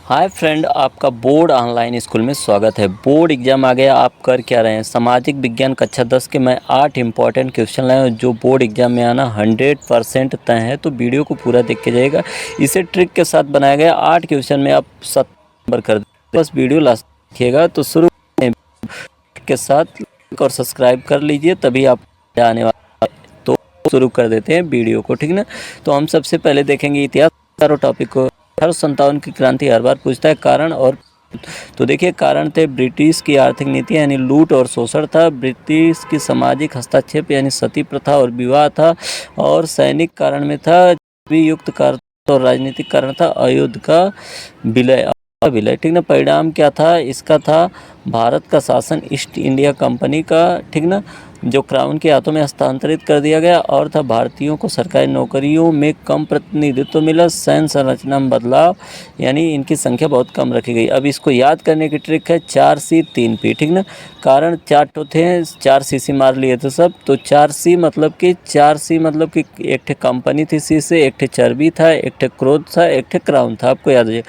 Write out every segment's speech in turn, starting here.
Hi friend, आपका board online school में स्वागत है। बोर्ड एग्जाम आ गया, आप कर क्या रहे हैं? सामाजिक विज्ञान कक्षा 10 के मैं 8 इंपॉर्टेंट क्वेश्चन लाया हूं जो बोर्ड एग्जाम में आना 100% तय है। तो वीडियो को पूरा देख के जाइएगा। इसे ट्रिक के साथ बनाया गया। 8 क्वेश्चन में आप 7 नंबर कर दें। बस वीडियो लास्ट देखिएगा। तो शुरू के साथ लाइक और सब्सक्राइब कर लीजिए, तभी आप आने वाला है। तो शुरू कर देते हैं वीडियो को, ठीक ना। तो हम सबसे पहले देखेंगे इतिहास चारों टॉपिक को। 1857 की क्रांति हर बार पूछता है, कारण और तो देखिए कारण थे ब्रिटिश की आर्थिक नीति यानी लूट और शोषण था, ब्रिटिश की सामाजिक हस्तक्षेप यानी सती प्रथा और विवाह था, और सैनिक कारण में था युक्त कारण, और राजनीतिक कारण था अयुद्ध का विलय विलय, ठीक ना। परिणाम क्या था इसका? था भारत का शासन ईस्ट इंडिया कंपनी का, ठीक ना, जो क्राउन के हाथों में हस्तांतरित कर दिया गया, और था भारतीयों को सरकारी नौकरियों में कम प्रतिनिधित्व मिला, सैन्य संरचना में बदलाव यानी इनकी संख्या बहुत कम रखी गई। अब इसको याद करने की ट्रिक है 4C3P, ठीक ना। कारण 4 तो थे, 4 CC मार लिए थे सब। तो 4C मतलब कि 4C मतलब कि एक ठे कंपनी थी सी से, एक ठे चर्बी था, एक ठे क्रोध था, एक ठे क्राउन था। आपको याद है।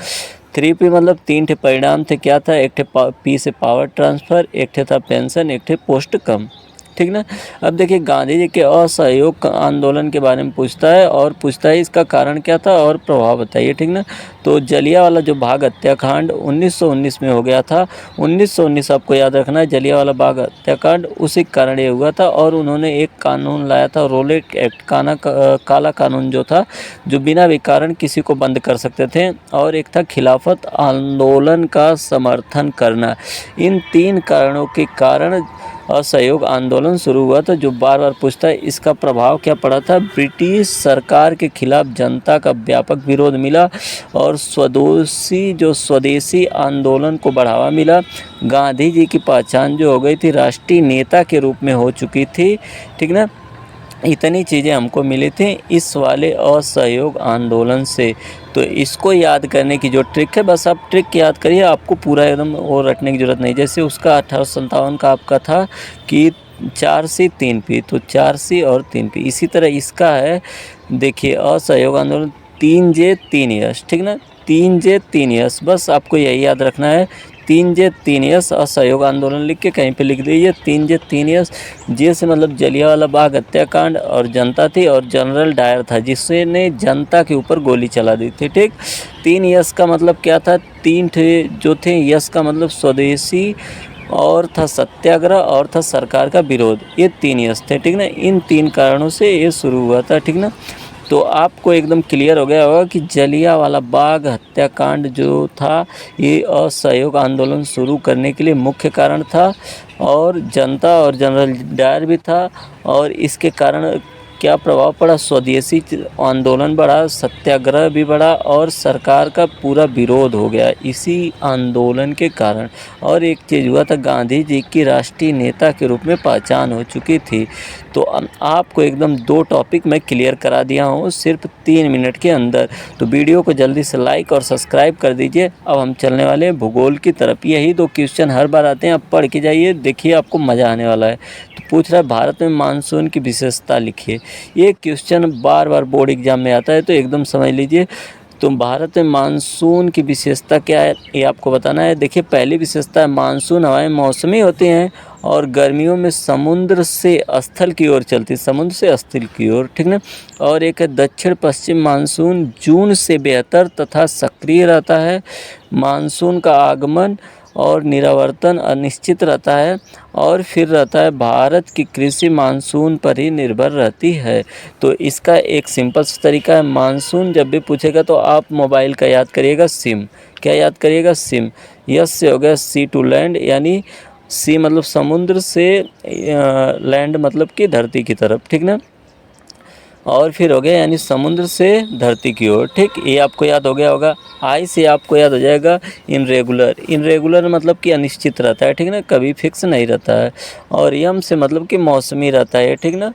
3P मतलब 3 ठे परिणाम थे। क्या था? एक ठे P से पावर ट्रांसफ़र, एक ठे था पेंशन, एक ठे पोस्ट कम, ठीक ना। अब देखिए गांधी जी के असहयोग आंदोलन के बारे में पूछता है, और पूछता है इसका कारण क्या था और प्रभाव बताइए, ठीक ना। तो जलियांवाला जो बाग हत्याकांड 1919 में हो गया था। 1919 आपको याद रखना है। जलियांवाला बाग हत्याकांड उसी कारण ये हुआ था, और उन्होंने एक कानून लाया था, रोलेट एक्ट, काला कानून जो था, जो बिना भी कारण किसी को बंद कर सकते थे। और एक था खिलाफत आंदोलन का समर्थन करना। इन 3 कारणों के कारण असहयोग आंदोलन शुरू हुआ था, जो बार बार पूछता है। इसका प्रभाव क्या पड़ा था? ब्रिटिश सरकार के खिलाफ जनता का व्यापक विरोध मिला, और स्वदेशी आंदोलन को बढ़ावा मिला। गांधी जी की पहचान जो हो गई थी राष्ट्रीय नेता के रूप में हो चुकी थी, ठीक ना। इतनी चीज़ें हमको मिली थी इस वाले असहयोग आंदोलन से। तो इसको याद करने की जो ट्रिक है, बस आप ट्रिक याद करिए, आपको पूरा एकदम वो रटने की ज़रूरत नहीं। जैसे उसका 1857 का आपका था कि 4C3P, तो 4C और 3P। इसी तरह इसका है, देखिए असहयोग आंदोलन 3J 3S, ठीक ना। 3J 3S, बस आपको यही याद रखना है। 3J 3S असहयोग आंदोलन लिख के कहीं पे लिख दीजिए। 3J 3S, जे से मतलब जलियांवाला बाग हत्याकांड और जनता थी, और जनरल डायर था जिसने जनता के ऊपर गोली चला दी थी, ठीक। 3S का मतलब क्या था? 3 थे जो थे। यस का मतलब स्वदेशी, और था सत्याग्रह, और था सरकार का विरोध। ये 3S थे, ठीक ना। इन 3 कारणों से ये शुरू हुआ था, ठीक ना। तो आपको एकदम क्लियर हो गया होगा कि जलियांवाला बाग हत्याकांड जो था, ये असहयोग आंदोलन शुरू करने के लिए मुख्य कारण था, और जनता और जनरल डायर भी था। और इसके कारण क्या प्रभाव पड़ा? स्वदेशी आंदोलन बढ़ा, सत्याग्रह भी बढ़ा, और सरकार का पूरा विरोध हो गया इसी आंदोलन के कारण। और एक चीज़ हुआ था, गांधी जी की राष्ट्रीय नेता के रूप में पहचान हो चुकी थी। तो आपको एकदम 2 टॉपिक मैं क्लियर करा दिया हूँ सिर्फ 3 मिनट के अंदर। तो वीडियो को जल्दी से लाइक और सब्सक्राइब कर दीजिए। अब हम चलने वाले हैं भूगोल की तरफ। यही 2 क्वेश्चन हर बार आते हैं, आप पढ़ के जाइए, देखिए आपको मज़ा आने वाला है। तो पूछ रहा है भारत में मानसून की विशेषता लिखिए। ये क्वेश्चन बार बार बोर्ड एग्जाम में आता है, तो एकदम समझ लीजिए। तो भारत में मानसून की विशेषता क्या है ये आपको बताना है। देखिए पहली विशेषता है, मानसून हवाएं मौसमी होती हैं, और गर्मियों में समुद्र से स्थल की ओर चलती, समुद्र से स्थल की ओर, ठीक ना। और एक है दक्षिण पश्चिम मानसून जून से बेहतर तथा सक्रिय रहता है। मानसून का आगमन और निरावर्तन अनिश्चित रहता है। और फिर रहता है भारत की कृषि मानसून पर ही निर्भर रहती है। तो इसका एक सिंपल सा तरीका है, मानसून जब भी पूछेगा तो आप मोबाइल का याद करिएगा सिम। क्या याद करिएगा? सिम। यस से हो गया सी टू लैंड, यानी सी मतलब समुद्र से, लैंड मतलब कि धरती की तरफ, ठीक ना। और फिर हो गया यानी समुद्र से धरती की ओर, ठीक। ये आपको याद हो गया होगा। आई से आपको याद हो जाएगा इनरेगुलर। इनरेगुलर मतलब कि अनिश्चित रहता है, ठीक ना, कभी फिक्स नहीं रहता है। और यम से मतलब कि मौसमी रहता है, ठीक ना।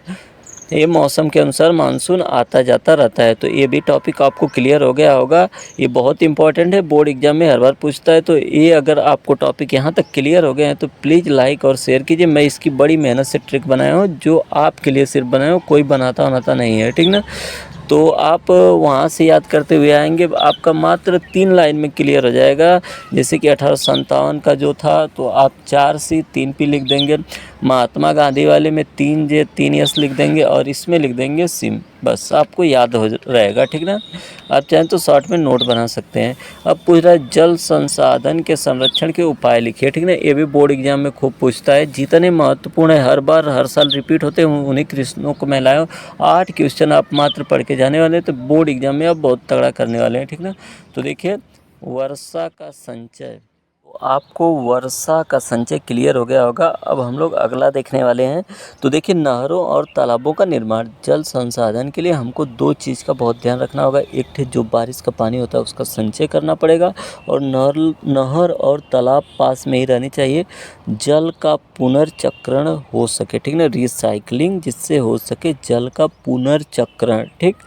ये मौसम के अनुसार मानसून आता जाता रहता है। तो ये भी टॉपिक आपको क्लियर हो गया होगा। ये बहुत इंपॉर्टेंट है, बोर्ड एग्जाम में हर बार पूछता है। तो ये अगर आपको टॉपिक यहाँ तक क्लियर हो गए हैं तो प्लीज़ लाइक और शेयर कीजिए। मैं इसकी बड़ी मेहनत से ट्रिक बनाया हूँ, जो आपके लिए सिर्फ बनाया हूँ, कोई बनाता नहीं है, ठीक ना। तो आप वहाँ से याद करते हुए आएंगे, आपका मात्र 3 लाइन में क्लियर हो जाएगा। जैसे कि 1857 का जो था तो आप 4 सी 3 पी लिख देंगे, महात्मा गांधी वाले में 3 जे 3 यस लिख देंगे और इसमें लिख देंगे सिम, बस आपको याद हो रहेगा, ठीक ना। आप चाहें तो शॉर्ट में नोट बना सकते हैं। अब पूछ रहा है जल संसाधन के संरक्षण के उपाय लिखिए, ठीक ना। ये भी बोर्ड एग्जाम में खूब पूछता है, जितने महत्वपूर्ण है, हर बार हर साल रिपीट होते हैं, उन्हीं क्वेश्चनों को मैं लाया हूँ। 8 क्वेश्चन आप मात्र पढ़ के जाने वाले हैं, तो बोर्ड एग्जाम में आप बहुत तगड़ा करने वाले हैं, ठीक ना। तो देखिए वर्षा का संचय, तो आपको वर्षा का संचय क्लियर हो गया होगा। अब हम लोग अगला देखने वाले हैं। तो देखिए नहरों और तालाबों का निर्माण, जल संसाधन के लिए हमको 2 चीज़ का बहुत ध्यान रखना होगा। एक थे जो बारिश का पानी होता है उसका संचय करना पड़ेगा, और नहर और तालाब पास में ही रहनी चाहिए। जल का पुनर्चक्रण हो सके, ठीक ना, रिसाइकलिंग जिससे हो सके जल का पुनर्चक्रण, ठीक।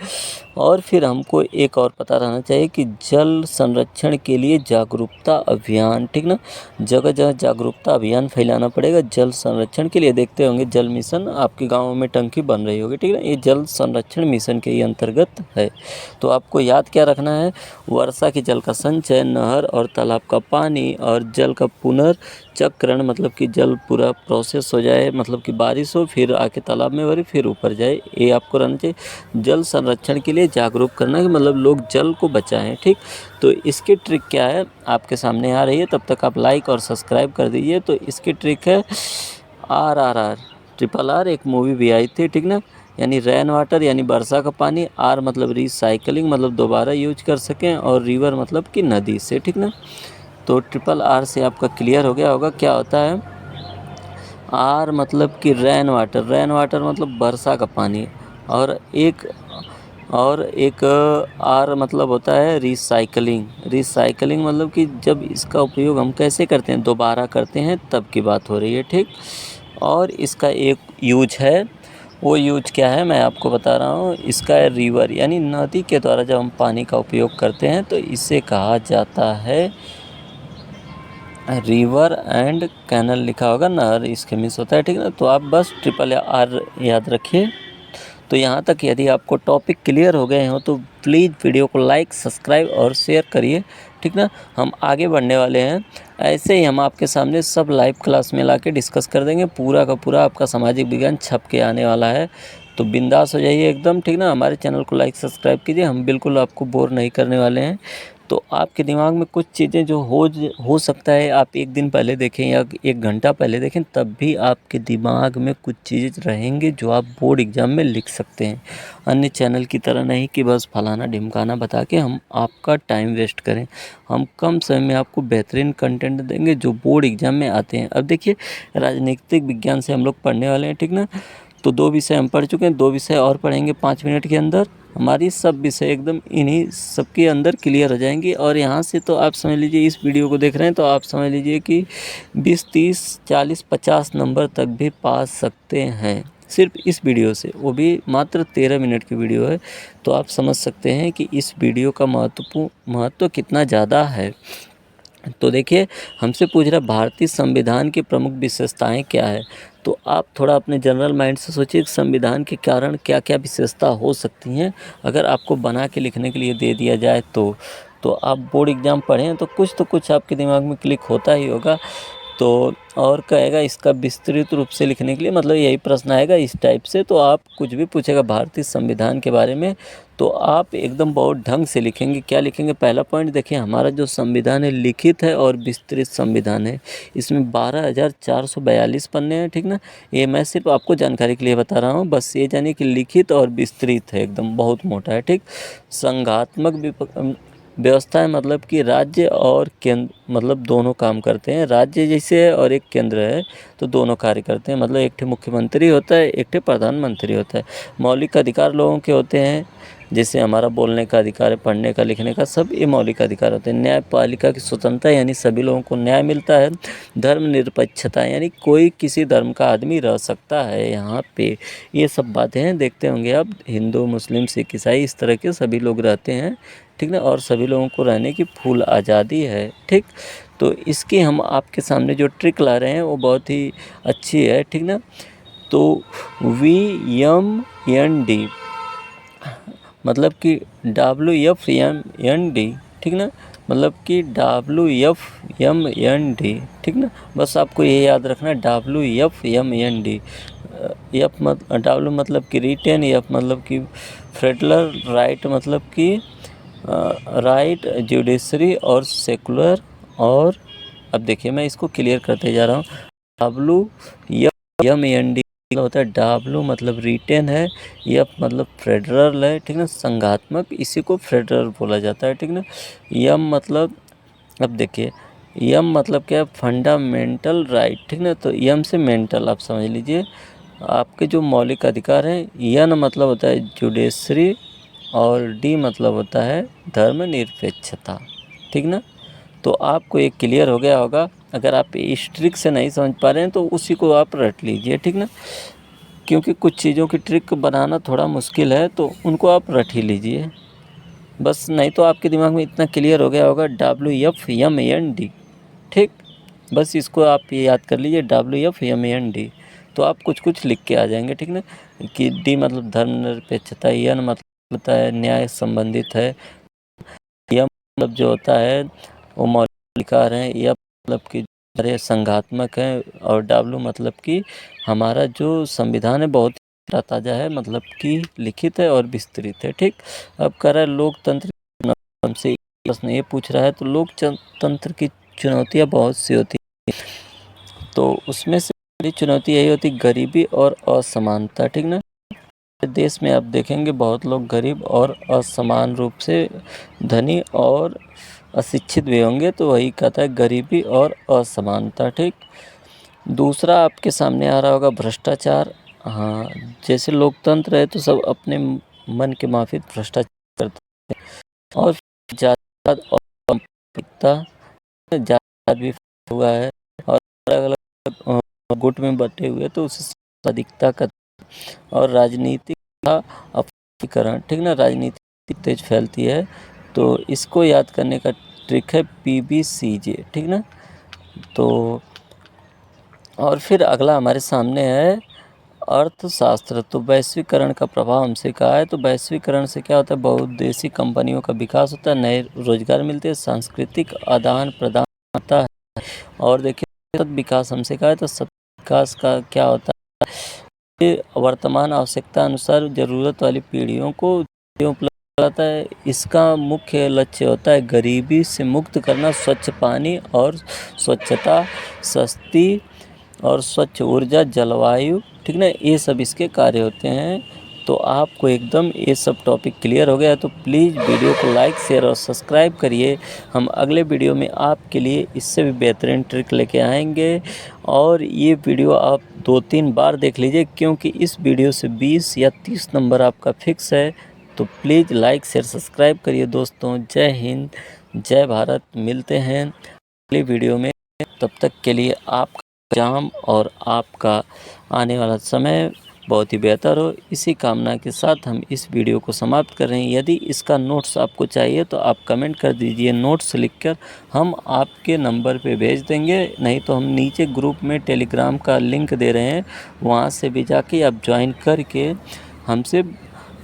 और फिर हमको एक और पता रहना चाहिए कि जल संरक्षण के लिए जागरूकता अभियान, ठीक ना, जगह जगह जागरूकता अभियान फैलाना पड़ेगा जल संरक्षण के लिए। देखते होंगे जल मिशन आपके गाँव में टंकी बन रही होगी, ठीक ना, ये जल संरक्षण मिशन के ही अंतर्गत है। तो आपको याद क्या रखना है, वर्षा के जल का संचय, नहर और तालाब का पानी, और जल का पुनर्चक्रण मतलब कि जल पूरा प्रोसेस हो जाए, मतलब कि बारिश हो फिर आके तालाब में भरे फिर ऊपर जाए, ये आपको रहना चाहिए। जल संरक्षण के लिए जागरूक करना कि मतलब लोग जल को बचाएं, ठीक। तो इसकी ट्रिक क्या है आपके सामने आ रही है, तब तक आप लाइक और सब्सक्राइब कर दीजिए। तो इसकी ट्रिक है RRR, RRR एक मूवी भी आई थी, ठीक ना, यानी रेन वाटर यानी वर्षा का पानी, आर मतलब रिसाइकलिंग मतलब दोबारा यूज कर सकें, और रिवर मतलब कि नदी से, ठीक ना। तो RRR से आपका क्लियर हो गया होगा क्या होता है। आर मतलब कि रेन वाटर मतलब वर्षा का पानी, और एक आर मतलब होता है रिसाइकलिंग मतलब कि जब इसका उपयोग हम कैसे करते हैं, दोबारा करते हैं तब की बात हो रही है, ठीक। और इसका एक यूज है, वो यूज क्या है मैं आपको बता रहा हूँ। इसका है रिवर यानी नदी के द्वारा जब हम पानी का उपयोग करते हैं तो इसे कहा जाता है रिवर एंड कैनल, लिखा होगा नहर इसके मिस होता है, ठीक ना। तो आप बस RRR याद रखिए। तो यहाँ तक यदि आपको टॉपिक क्लियर हो गए हो तो प्लीज़ वीडियो को लाइक सब्सक्राइब और शेयर करिए, ठीक ना। हम आगे बढ़ने वाले हैं, ऐसे ही हम आपके सामने सब लाइव क्लास में ला के डिस्कस कर देंगे। पूरा का पूरा आपका सामाजिक विज्ञान छप के आने वाला है, तो बिंदास हो जाइए एकदम, ठीक ना। हमारे चैनल को लाइक सब्सक्राइब कीजिए, हम बिल्कुल आपको बोर नहीं करने वाले हैं। तो आपके दिमाग में कुछ चीज़ें जो हो सकता है आप एक दिन पहले देखें या 1 घंटा पहले देखें, तब भी आपके दिमाग में कुछ चीज़ें रहेंगे जो आप बोर्ड एग्ज़ाम में लिख सकते हैं। अन्य चैनल की तरह नहीं कि बस फलाना ढिमकाना बता के हम आपका टाइम वेस्ट करें। हम कम समय में आपको बेहतरीन कंटेंट देंगे जो बोर्ड एग्ज़ाम में आते हैं। अब देखिए राजनीतिक विज्ञान से हम लोग पढ़ने वाले हैं, ठीक ना। तो 2 विषय हम पढ़ चुके हैं, 2 विषय और पढ़ेंगे 5 मिनट के अंदर। हमारी सब विषय एकदम इन्हीं सब के अंदर क्लियर हो जाएंगी। और यहाँ से तो आप समझ लीजिए, इस वीडियो को देख रहे हैं तो आप समझ लीजिए कि 20 30 40 50 नंबर तक भी पा सकते हैं सिर्फ इस वीडियो से, वो भी मात्र 13 मिनट की वीडियो है। तो आप समझ सकते हैं कि इस वीडियो का महत्व कितना ज़्यादा है। तो देखिए हमसे पूछ रहा है भारतीय संविधान की प्रमुख विशेषताएं क्या है। तो आप थोड़ा अपने जनरल माइंड से सोचिए कि संविधान के कारण क्या क्या विशेषता हो सकती हैं, अगर आपको बना के लिखने के लिए दे दिया जाए तो आप बोर्ड एग्ज़ाम पढ़ें तो कुछ आपके दिमाग में क्लिक होता ही होगा। तो और कहेगा इसका विस्तृत रूप से लिखने के लिए, मतलब यही प्रश्न आएगा इस टाइप से। तो आप कुछ भी पूछेगा भारतीय संविधान के बारे में तो आप एकदम बहुत ढंग से लिखेंगे। क्या लिखेंगे, पहला पॉइंट देखिए, हमारा जो संविधान है लिखित है और विस्तृत संविधान है। इसमें 12,442 पन्ने हैं, ठीक ना। ये मैं सिर्फ आपको जानकारी के लिए बता रहा हूँ, बस ये जानिए कि लिखित और विस्तृत है, एकदम बहुत मोटा है, ठीक। संघात्मक व्यवस्था है, मतलब कि राज्य और केंद्र मतलब दोनों काम करते हैं। राज्य जैसे है और एक केंद्र है तो दोनों कार्य करते हैं, मतलब एक ठे मुख्यमंत्री होता है, एक ठे प्रधानमंत्री होता है। मौलिक अधिकार लोगों के होते हैं, जैसे हमारा बोलने का अधिकार है, पढ़ने का लिखने का, सब ये मौलिक अधिकार होते हैं। न्यायपालिका की स्वतंत्रता यानी सभी लोगों को न्याय मिलता है। धर्मनिरपेक्षता यानी कोई किसी धर्म का आदमी रह सकता है यहाँ पे। ये सब बातें हैं, देखते होंगे आप, हिंदू मुस्लिम सिख ईसाई इस तरह के सभी लोग रहते हैं, ठीक ना। और सभी लोगों को रहने की फुल आज़ादी है, ठीक। तो इसकी हम आपके सामने जो ट्रिक ला रहे हैं वो बहुत ही अच्छी है, ठीक ना। तो VMND मतलब कि WFMND, ठीक ना, मतलब कि WFMND, ठीक ना। बस आपको ये याद रखना है WFMND। एफ डब्ल्यू मतलब कि रिटेन, एफ मतलब कि फेडरल, राइट मतलब कि राइट, जुडिशरी और सेकुलर। और अब देखिए मैं इसको क्लियर करते जा रहा हूँ। WFMND होता है, डब्ल्यू मतलब रिटेन है, एफ मतलब फेडरल है, ठीक ना, संघात्मक, इसी को फेडरल बोला जाता है, ठीक ना। एम मतलब, अब देखिए यम मतलब क्या है, फंडामेंटल राइट, ठीक ना। तो यम से मेंटल आप समझ लीजिए आपके जो मौलिक अधिकार हैं। यन मतलब होता है जुडिशरी और डी मतलब होता है धर्मनिरपेक्षता, ठीक ना। तो आपको ये क्लियर हो गया होगा। अगर आप इस ट्रिक से नहीं समझ पा रहे हैं तो उसी को आप रट लीजिए, ठीक ना, क्योंकि कुछ चीज़ों की ट्रिक बनाना थोड़ा मुश्किल है तो उनको आप रट ही लीजिए बस। नहीं तो आपके दिमाग में इतना क्लियर हो गया होगा WFMND, ठीक। बस इसको आप ये याद कर लीजिए WFMND, तो आप कुछ कुछ लिख के आ जाएंगे, ठीक ना। कि डी मतलब धर्मनिरपेक्षता, एन मतलब होता है न्याय संबंधित है, यम मतलब जो होता है वो मौलिक अधिकार है, यह मतलब कि सारे संघात्मक है, और डब्ल्यू मतलब कि हमारा जो संविधान है बहुत ताज़ा है, मतलब कि लिखित है और विस्तृत है, ठीक। अब कह रहा है लोकतंत्र हमसे प्रश्न ये पूछ रहा है, तो लोकतंत्र की चुनौतियाँ बहुत सी होती हैं, तो उसमें से बड़ी चुनौती यही होती है गरीबी और असमानता, ठीक ना। देश में आप देखेंगे बहुत लोग गरीब और असमान रूप से धनी और अशिक्षित भी होंगे, तो वही कहता है गरीबी और असमानता, ठीक। दूसरा आपके सामने आ रहा होगा भ्रष्टाचार। हाँ, जैसे लोकतंत्र है तो सब अपने मन के माफिक भ्रष्टाचार करते हैं, और जात और प्राथमिकता, जात भी हुआ है और अलग अलग गुट में बटे हुए, तो उससे अधिकता का, और राजनीति का अपीकरण, ठीक ना, राजनीति तेज फैलती है, तो इसको याद करने का ट्रिक है PBCJ, ठीक ना। तो और फिर अगला हमारे सामने है अर्थशास्त्र। तो वैश्वीकरण का प्रभाव हमसे कहा है, तो वैश्वीकरण से क्या होता है, बहुउद्देशीय कंपनियों का विकास होता है, नए रोजगार मिलते हैं, सांस्कृतिक आदान प्रदान होता है। और देखिए सतत विकास हमसे कहा है, तो सतत विकास का क्या होता है, वर्तमान आवश्यकता अनुसार जरूरत वाली पीढ़ियों को उपलब्ध कराता है। इसका मुख्य लक्ष्य होता है गरीबी से मुक्त करना, स्वच्छ पानी और स्वच्छता, सस्ती और स्वच्छ ऊर्जा, जलवायु, ठीक ना, ये सब इसके कार्य होते हैं। तो आपको एकदम ये सब टॉपिक क्लियर हो गया है, तो प्लीज़ वीडियो को लाइक, शेयर और सब्सक्राइब करिए। हम अगले वीडियो में आपके लिए इससे भी बेहतरीन ट्रिक लेके आएंगे, और ये वीडियो आप 2-3 बार देख लीजिए, क्योंकि इस वीडियो से 20 या 30 नंबर आपका फिक्स है। तो प्लीज़ लाइक, शेयर, सब्सक्राइब करिए दोस्तों। जय हिंद, जय भारत। मिलते हैं अगले वीडियो में, तब तक के लिए आपका एग्जाम और आपका आने वाला समय बहुत ही बेहतर हो, इसी कामना के साथ हम इस वीडियो को समाप्त कर रहे हैं। यदि इसका नोट्स आपको चाहिए तो आप कमेंट कर दीजिए, नोट्स लिखकर हम आपके नंबर पे भेज देंगे, नहीं तो हम नीचे ग्रुप में टेलीग्राम का लिंक दे रहे हैं, वहाँ से भी जाके आप ज्वाइन करके हमसे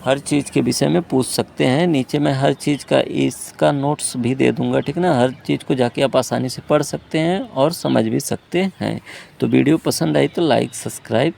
हर चीज़ के विषय में पूछ सकते हैं। नीचे मैं हर चीज़ का इसका नोट्स भी दे दूंगा, ठीक ना। हर चीज़ को जाके आप आसानी से पढ़ सकते हैं और समझ भी सकते हैं। तो वीडियो पसंद आई तो लाइक, सब्सक्राइब